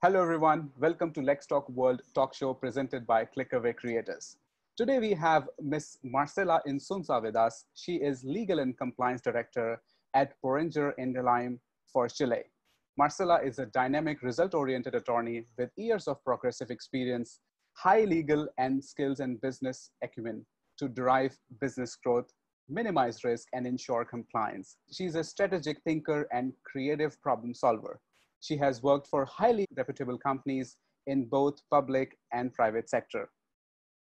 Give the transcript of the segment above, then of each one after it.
Hello, everyone. Welcome to LexTalk.World talk show presented by Clickerway Creators. Today, we have Miss Marcela Inzunza with us. She is Legal and Compliance Director at Boehringer Ingelheim for Chile. Marcela is a dynamic, result-oriented attorney with years of progressive experience, high legal and skills and business acumen to drive business growth, minimize risk, and ensure compliance. She's a strategic thinker and creative problem solver. She has worked for highly reputable companies in both public and private sector,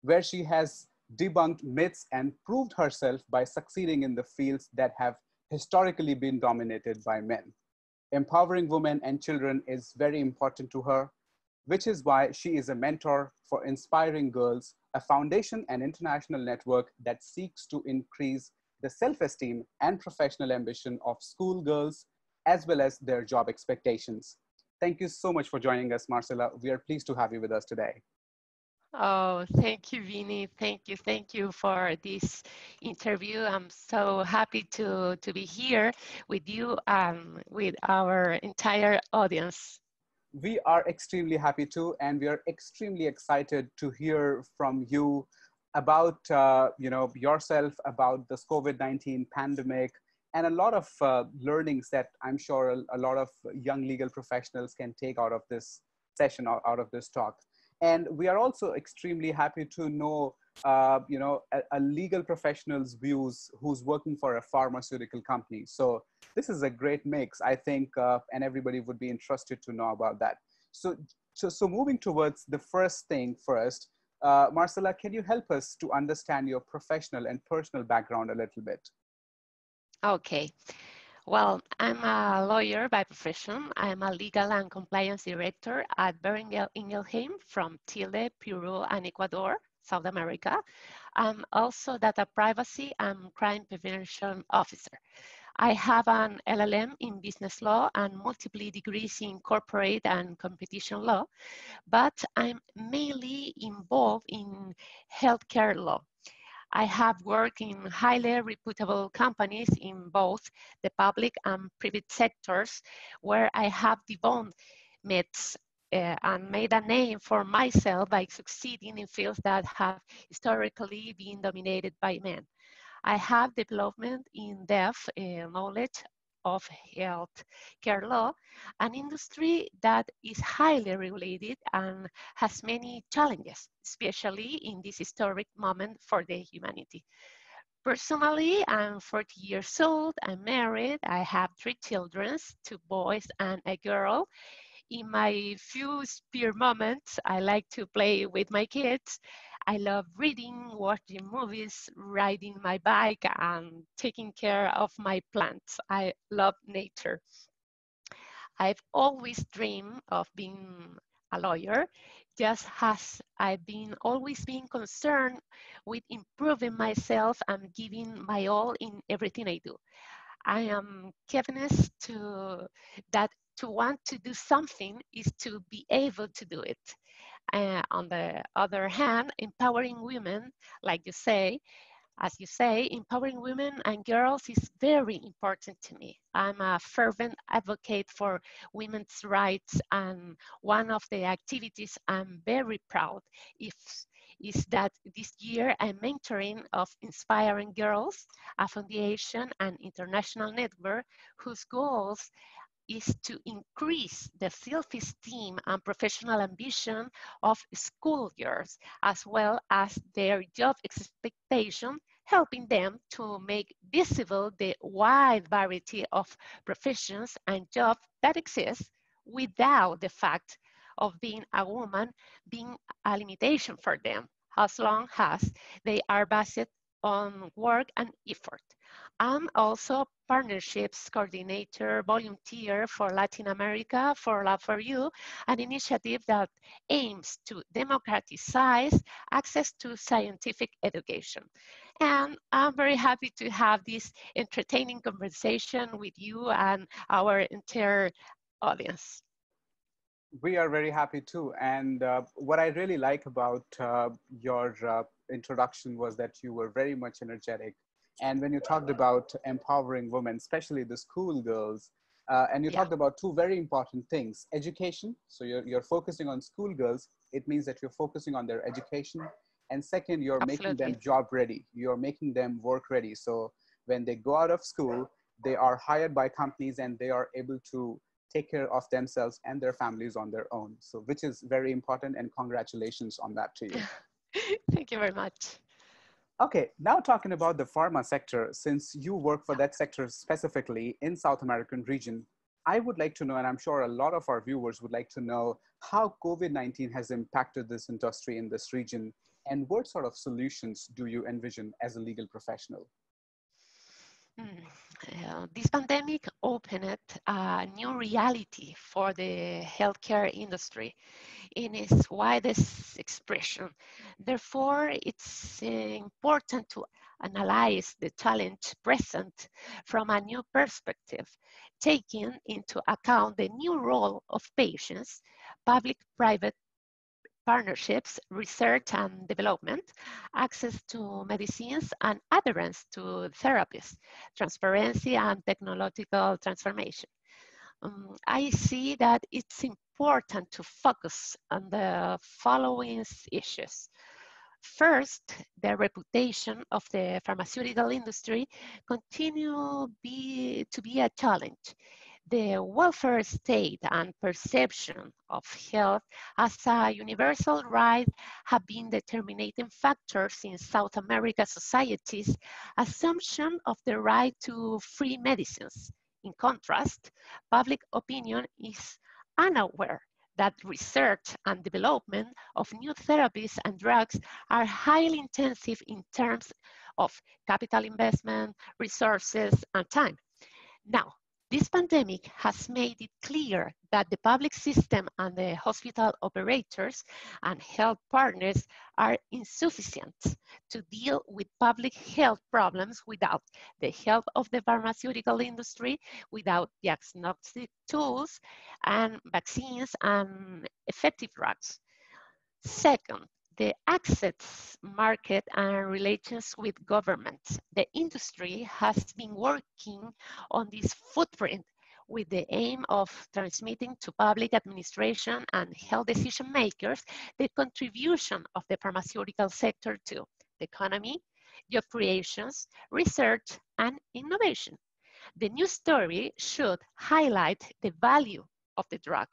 where she has debunked myths and proved herself by succeeding in the fields that have historically been dominated by men. Empowering women and children is very important to her, which is why she is a mentor for Inspiring Girls, a foundation and international network that seeks to increase the self-esteem and professional ambition of schoolgirls as well as their job expectations. Thank you so much for joining us, Marcela. We are pleased to have you with us today. Oh, thank you, Vinny. Thank you for this interview. I'm so happy to be here with you and with our entire audience. We are extremely happy too, and we are extremely excited to hear from you about yourself, about this COVID-19 pandemic, and a lot of learnings that I'm sure a lot of young legal professionals can take out of this session, out of this talk. And we are also extremely happy to know, a legal professional's views who's working for a pharmaceutical company. So this is a great mix, I think, and everybody would be interested to know about that. So moving towards the first thing first, Marcela, can you help us to understand your professional and personal background a little bit? Okay. Well, I'm a lawyer by profession. I'm a legal and compliance director at Boehringer Ingelheim from Chile, Peru, and Ecuador, South America. I'm also data privacy and crime prevention officer. I have an LLM in business law and multiple degrees in corporate and competition law, but I'm mainly involved in healthcare law. I have worked in highly reputable companies in both the public and private sectors, where I have debunked myths and made a name for myself by succeeding in fields that have historically been dominated by men. I have development in depth knowledge of health care law, an industry that is highly regulated and has many challenges, especially in this historic moment for the humanity. Personally, I'm 40 years old, I'm married, I have 3 children, 2 boys and a girl. In my few spare moments, I like to play with my kids. I love reading, watching movies, riding my bike, and taking care of my plants. I love nature. I've always dreamed of being a lawyer, just as I've been always been concerned with improving myself and giving my all in everything I do. I am convinced to want to do something is to be able to do it. On the other hand, empowering women, like you say, as you say, empowering women and girls is very important to me. I'm a fervent advocate for women's rights, and one of the activities I'm very proud if, is that this year I'm mentoring of Inspiring Girls, a foundation and international network whose goals is to increase the self-esteem and professional ambition of schoolgirls, as well as their job expectation, helping them to make visible the wide variety of professions and jobs that exist without the fact of being a woman being a limitation for them, as long as they are based on work and effort. I'm also partnerships coordinator, volunteer for Latin America for Love for You, an initiative that aims to democratize access to scientific education. And I'm very happy to have this entertaining conversation with you and our entire audience. We are very happy too. And what I really like about your introduction was that you were very much energetic. And when you talked about empowering women, especially the schoolgirls, And you Yeah, talked about two very important things: education. So you're focusing on schoolgirls. It means that you're focusing on their education. And second, you're making them absolutely. job ready. You're making them work ready. So when they go out of school, they are hired by companies and they are able to take care of themselves and their families on their own. So which is very important, and congratulations on that to you. Thank you very much. Okay, now talking about the pharma sector, since you work for that sector specifically in South American region, I would like to know, and I'm sure a lot of our viewers would like to know, how COVID-19 has impacted this industry in this region, and what sort of solutions do you envision as a legal professional? Mm. This pandemic opened a new reality for the healthcare industry in its widest expression. Therefore, it's important to analyze the challenge present from a new perspective, taking into account the new role of patients, public-private partnerships, research and development, access to medicines and adherence to therapies, transparency and technological transformation. I see that it's important to focus on the following issues. First, the reputation of the pharmaceutical industry to be a challenge. The welfare state and perception of health as a universal right have been determining factors in South America societies' assumption of the right to free medicines. In contrast, public opinion is unaware that research and development of new therapies and drugs are highly intensive in terms of capital investment, resources, and time. Now, this pandemic has made it clear that the public system and the hospital operators and health partners are insufficient to deal with public health problems without the help of the pharmaceutical industry, without diagnostic tools and vaccines and effective drugs. Second, the access market and relations with governments. The industry has been working on this footprint with the aim of transmitting to public administration and health decision makers the contribution of the pharmaceutical sector to the economy, job creations, research, and innovation. The new story should highlight the value of the drug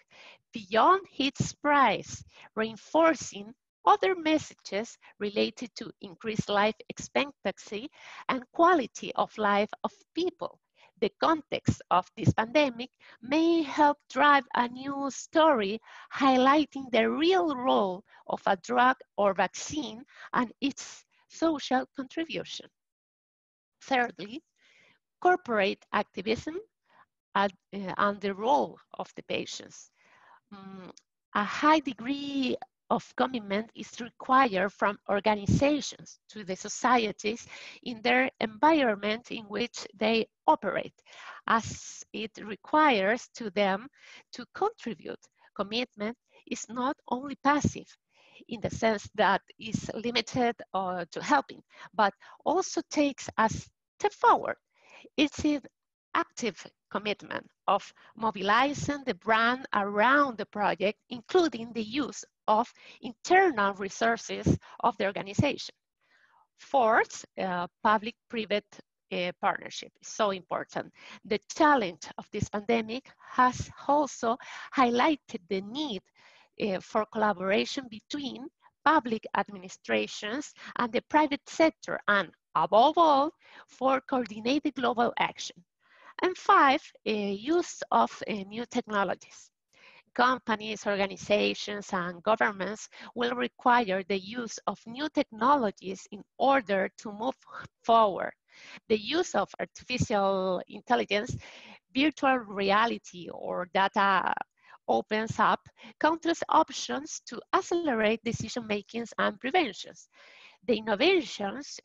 beyond its price, reinforcing other messages related to increased life expectancy and quality of life of people. The context of this pandemic may help drive a new story highlighting the real role of a drug or vaccine and its social contribution. Thirdly, corporate activism and the role of the patients. Mm, a high degree of commitment is required from organizations to the societies in their environment in which they operate, as it requires to them to contribute. Commitment is not only passive in the sense that is limited to helping, but also takes a step forward. It's an active commitment of mobilizing the brand around the project, including the use of internal resources of the organization. Fourth, public-private partnership is so important. The challenge of this pandemic has also highlighted the need for collaboration between public administrations and the private sector, and above all, for coordinated global action. And five, use of new technologies. Companies, organizations, and governments will require the use of new technologies in order to move forward. The use of artificial intelligence, virtual reality, or data opens up countless options to accelerate decision makings and preventions. The innovations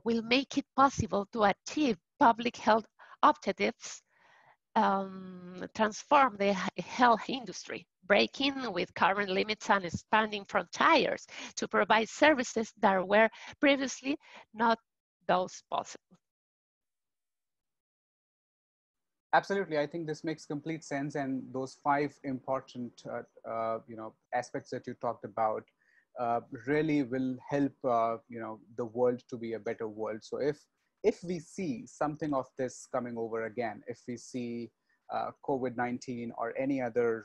will make it possible to achieve public health objectives, transform the health industry, breaking with current limits and expanding frontiers to provide services that were previously not those possible. Absolutely, I think this makes complete sense, and those five important, aspects that you talked about really will help, the world to be a better world. So if we see something of this coming over again, if we see COVID-19 or any other,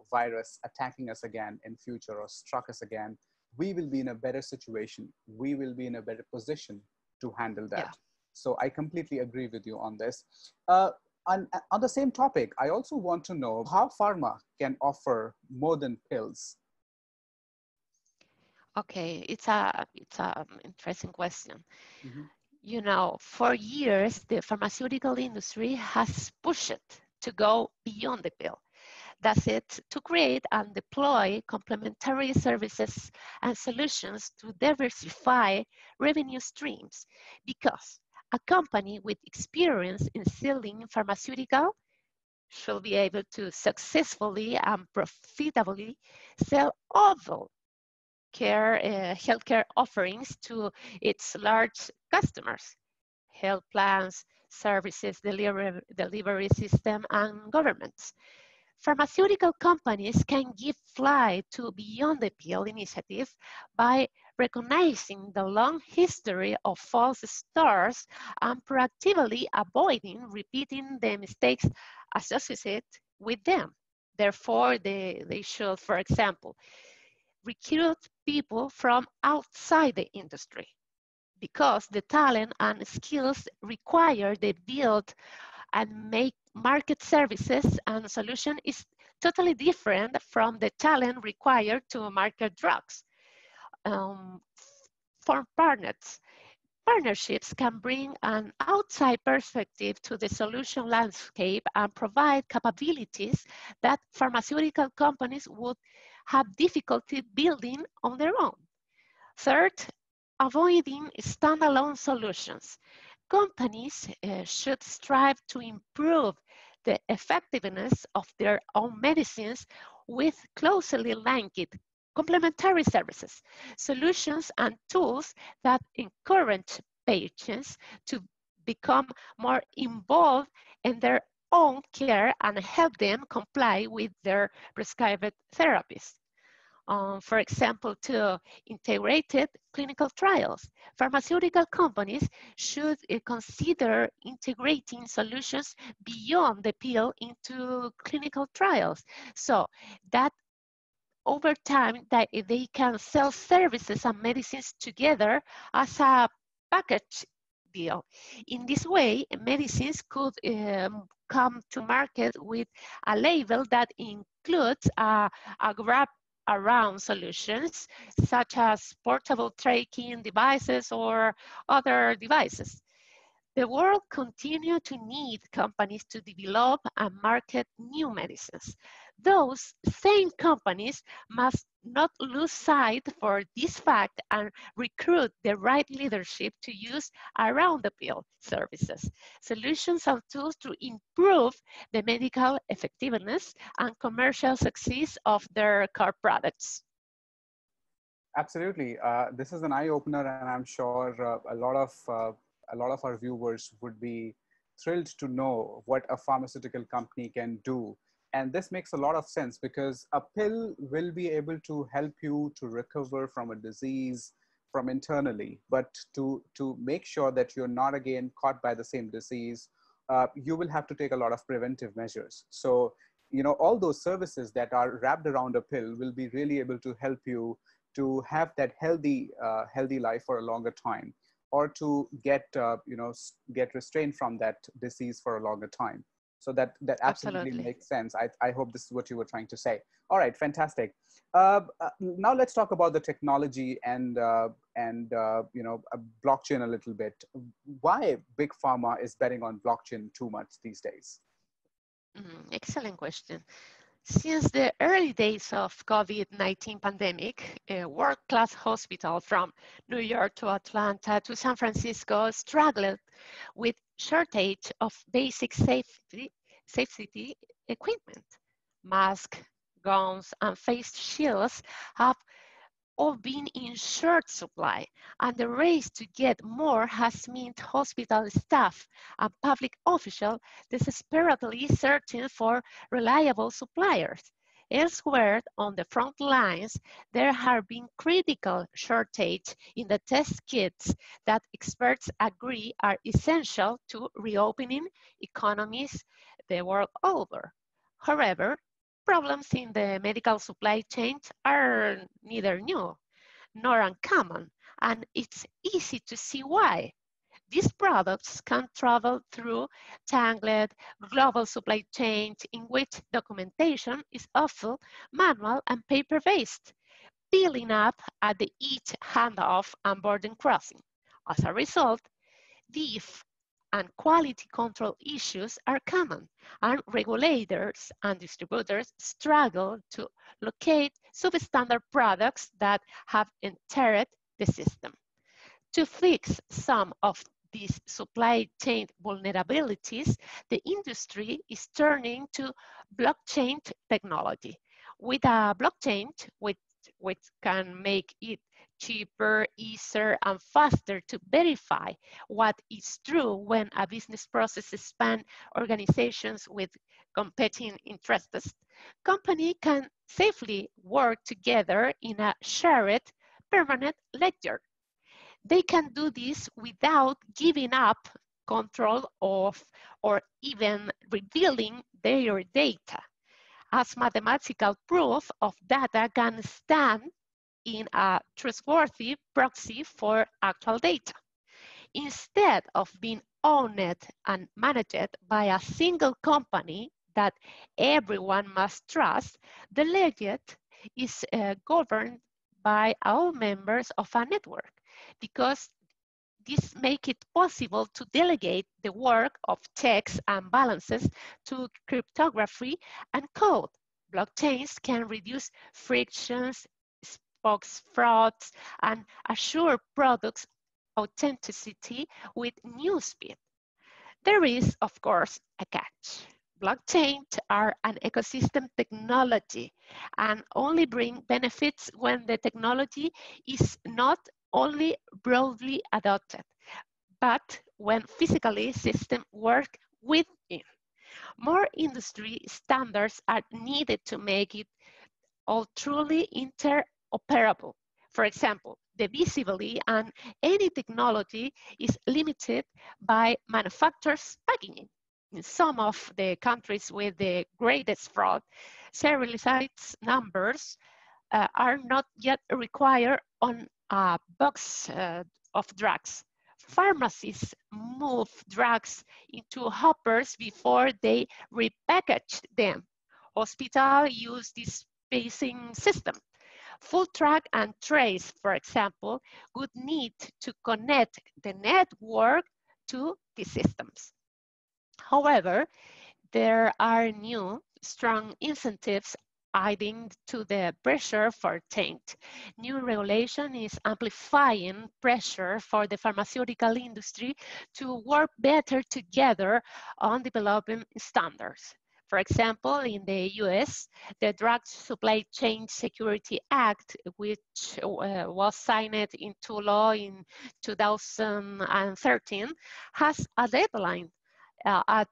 virus attacking us again in future or struck us again, we will be in a better situation. We will be in a better position to handle Yeah. that. So I completely agree with you on this. Uh, on the same topic, I also want to know how pharma can offer more than pills. Okay, it's a interesting question. Mhm. You know, for years, the pharmaceutical industry has pushed to go beyond the pill. That's it, to create and deploy complementary services and solutions to diversify revenue streams. Because a company with experience in selling pharmaceutical should be able to successfully and profitably sell other healthcare offerings to its large customers, health plans, services, delivery system, and governments. Pharmaceutical companies can give flight to Beyond the Pill initiative by recognizing the long history of false starts and proactively avoiding repeating the mistakes associated with them. Therefore, they should, for example, recruit people from outside the industry because the talent and skills required they build and make market services and solution is totally different from the talent required to market drugs. Um, for partners, partnerships can bring an outside perspective to the solution landscape and provide capabilities that pharmaceutical companies would have difficulty building on their own. Third, avoiding standalone solutions. Companies should strive to improve the effectiveness of their own medicines with closely linked complementary services, solutions, and tools that encourage patients to become more involved in their own care and help them comply with their prescribed therapies. For example, to integrated clinical trials. Pharmaceutical companies should consider integrating solutions beyond the pill into clinical trials so that over time that they can sell services and medicines together as a package deal. In this way, medicines could come to market with a label that includes a wrap around solutions such as portable tracking devices or other devices. The world continues to need companies to develop and market new medicines. Those same companies must not lose sight for this fact and recruit the right leadership to use around the pill services, solutions and tools to improve the medical effectiveness and commercial success of their core products. Absolutely, this is an eye opener, and I'm sure a lot of our viewers would be thrilled to know what a pharmaceutical company can do. And this makes a lot of sense because a pill will be able to help you to recover from a disease from internally, but to make sure that you're not again caught by the same disease, you will have to take a lot of preventive measures. So, all those services that are wrapped around a pill will be really able to help you to have that healthy life for a longer time, or to get restrained from that disease for a longer time. So that absolutely Absolutely. makes sense. I hope this is what you were trying to say. All right, fantastic. Now let's talk about the technology and blockchain a little bit. Why big pharma is betting on blockchain too much these days? Excellent question. Since the early days of COVID-19 pandemic, a world-class hospital from New York to Atlanta to San Francisco struggled with shortage of basic safety equipment. Masks, gowns, and face shields have all being in short supply, and the race to get more has meant hospital staff and public officials desperately searching for reliable suppliers. Elsewhere on the front lines, there have been critical shortage in the test kits that experts agree are essential to reopening economies the world over. However, problems in the medical supply chain are neither new nor uncommon, and it's easy to see why. These products can travel through tangled global supply chains in which documentation is often manual and paper-based, piling up at the each handoff and border crossing. As a result, these and quality control issues are common, and regulators and distributors struggle to locate substandard products that have entered the system. To fix some of these supply chain vulnerabilities, the industry is turning to blockchain technology. With a blockchain, which can make it cheaper, easier, and faster to verify what is true when a business process spans organizations with competing interests, companies can safely work together in a shared permanent ledger. They can do this without giving up control of or even revealing their data, as mathematical proof of data can stand in a trustworthy proxy for actual data. Instead of being owned and managed by a single company that everyone must trust, the ledger is governed by all members of a network, because this makes it possible to delegate the work of checks and balances to cryptography and code. Blockchains can reduce frictions, box frauds, and assure products authenticity with new speed. There is, of course, a catch. Blockchains are an ecosystem technology and only bring benefits when the technology is not only broadly adopted, but when physically systems work with it. More industry standards are needed to make it all truly interoperable. For example, the visibility and any technology is limited by manufacturers' packaging. In some of the countries with the greatest fraud, serialized numbers are not yet required on a box of drugs. Pharmacies move drugs into hoppers before they repackage them. Hospitals use this pacing system. Full track and trace, for example, would need to connect the network to the systems. However, there are new, strong incentives adding to the pressure for change. New regulation is amplifying pressure for the pharmaceutical industry to work better together on developing standards. For example, in the US, the Drug Supply Chain Security Act, which was signed into law in 2013, has a deadline of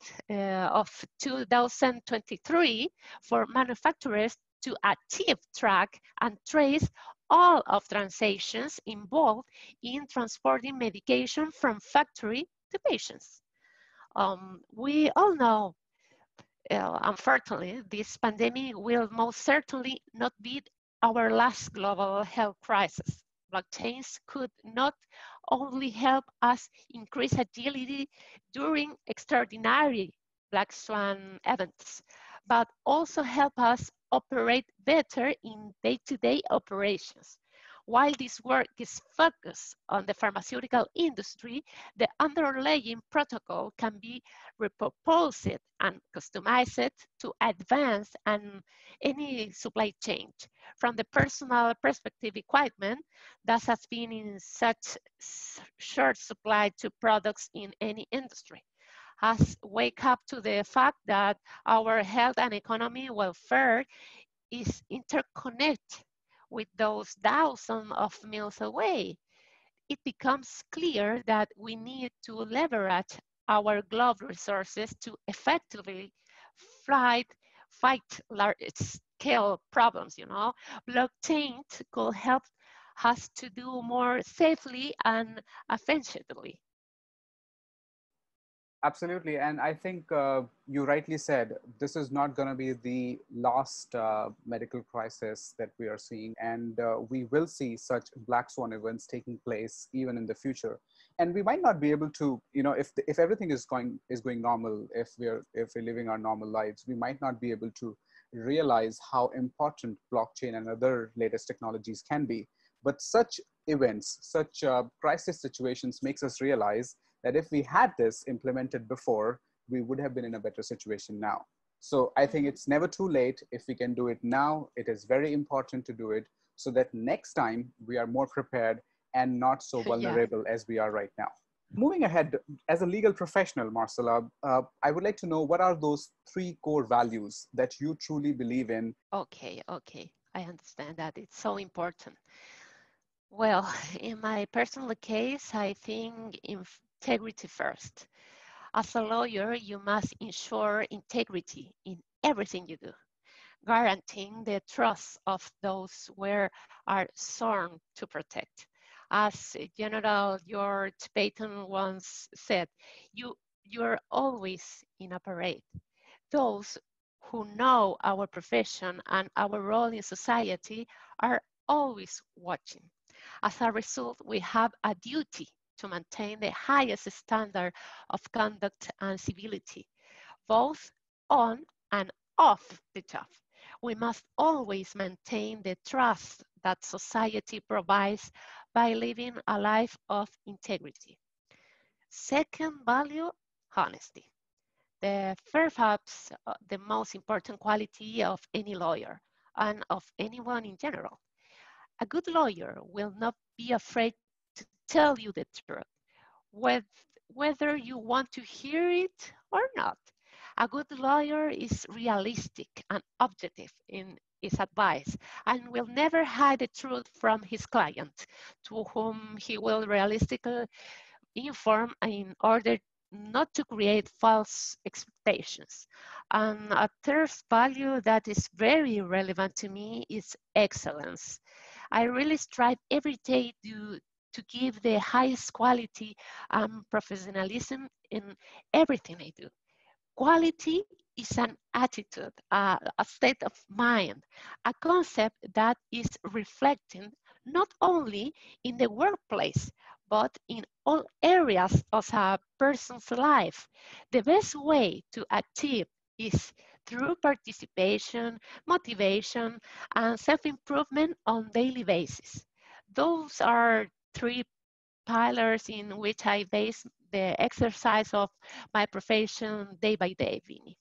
2023 for manufacturers to achieve, track, and trace all of transactions involved in transporting medication from factory to patients. We all know, unfortunately, this pandemic will most certainly not be our last global health crisis. Blockchains could not only help us increase agility during extraordinary black swan events, but also help us operate better in day-to-day operations. While this work is focused on the pharmaceutical industry, the underlying protocol can be repurposed and customized to advance any supply chain. From the personal perspective, equipment that has been in such short supply to products in any industry has wake up to the fact that our health and economy welfare is interconnected. with those thousands of miles away. It becomes clear that we need to leverage our global resources to effectively fight, fight large-scale problems, Blockchain could help us to do more safely and efficiently. Absolutely. And I think you rightly said this is not going to be the last medical crisis that we are seeing. And we will see such black swan events taking place even in the future. And we might not be able to, if everything is going normal, if we're living our normal lives, we might not be able to realize how important blockchain and other latest technologies can be. But such events, such crisis situations makes us realize that if we had this implemented before, we would have been in a better situation now. So I think it's never too late. If we can do it now, it is very important to do it so that next time we are more prepared and not so Yeah. vulnerable as we are right now. Moving ahead, as a legal professional, Marcela, I would like to know what are those three core values that you truly believe in? Okay. I understand that. It's so important. Well, in my personal case, I think integrity first. As a lawyer, you must ensure integrity in everything you do, guaranteeing the trust of those we are sworn to protect. As General George Patton once said, you're always in a parade. Those who know our profession and our role in society are always watching. As a result, we have a duty to maintain the highest standard of conduct and civility, both on and off the job. We must always maintain the trust that society provides by living a life of integrity. Second value, honesty. Perhaps the most important quality of any lawyer and of anyone in general. A good lawyer will not be afraid to tell you the truth, whether you want to hear it or not. A good lawyer is realistic and objective in his advice and will never hide the truth from his client, to whom he will realistically inform in order not to create false expectations. And a third value that is very relevant to me is excellence. I really strive every day to give the highest quality and professionalism in everything I do. Quality is an attitude, a state of mind, a concept that is reflecting not only in the workplace, but in all areas of a person's life. The best way to achieve is through participation, motivation, and self-improvement on daily basis. Those are three pillars in which I base the exercise of my profession day by day, Vinny.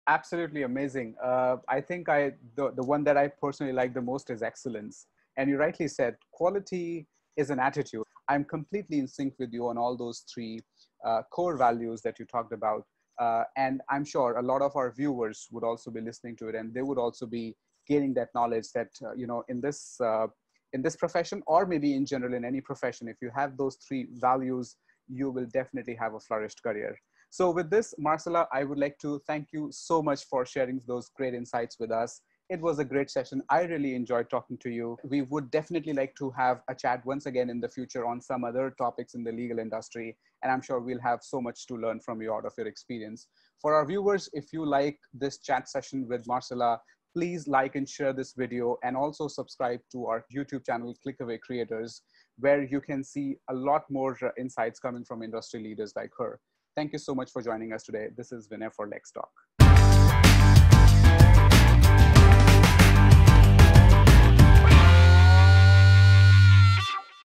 Absolutely amazing. I think the one that I personally like the most is excellence. And you rightly said, quality is an attitude. I'm completely in sync with you on all those three core values that you talked about. And I'm sure a lot of our viewers would also be listening to it, and they would also be gaining that knowledge that in this profession, or maybe in general in any profession, if you have those three values, you will definitely have a flourished career. So with this, Marcela, I would like to thank you so much for sharing those great insights with us. It was a great session. I really enjoyed talking to you. We would definitely like to have a chat once again in the future on some other topics in the legal industry. And I'm sure we'll have so much to learn from you out of your experience. For our viewers, if you like this chat session with Marcela, please like and share this video, and also subscribe to our YouTube channel, Clickaway Creators, where you can see a lot more insights coming from industry leaders like her. Thank you so much for joining us today. This is Vinay for LexTalk.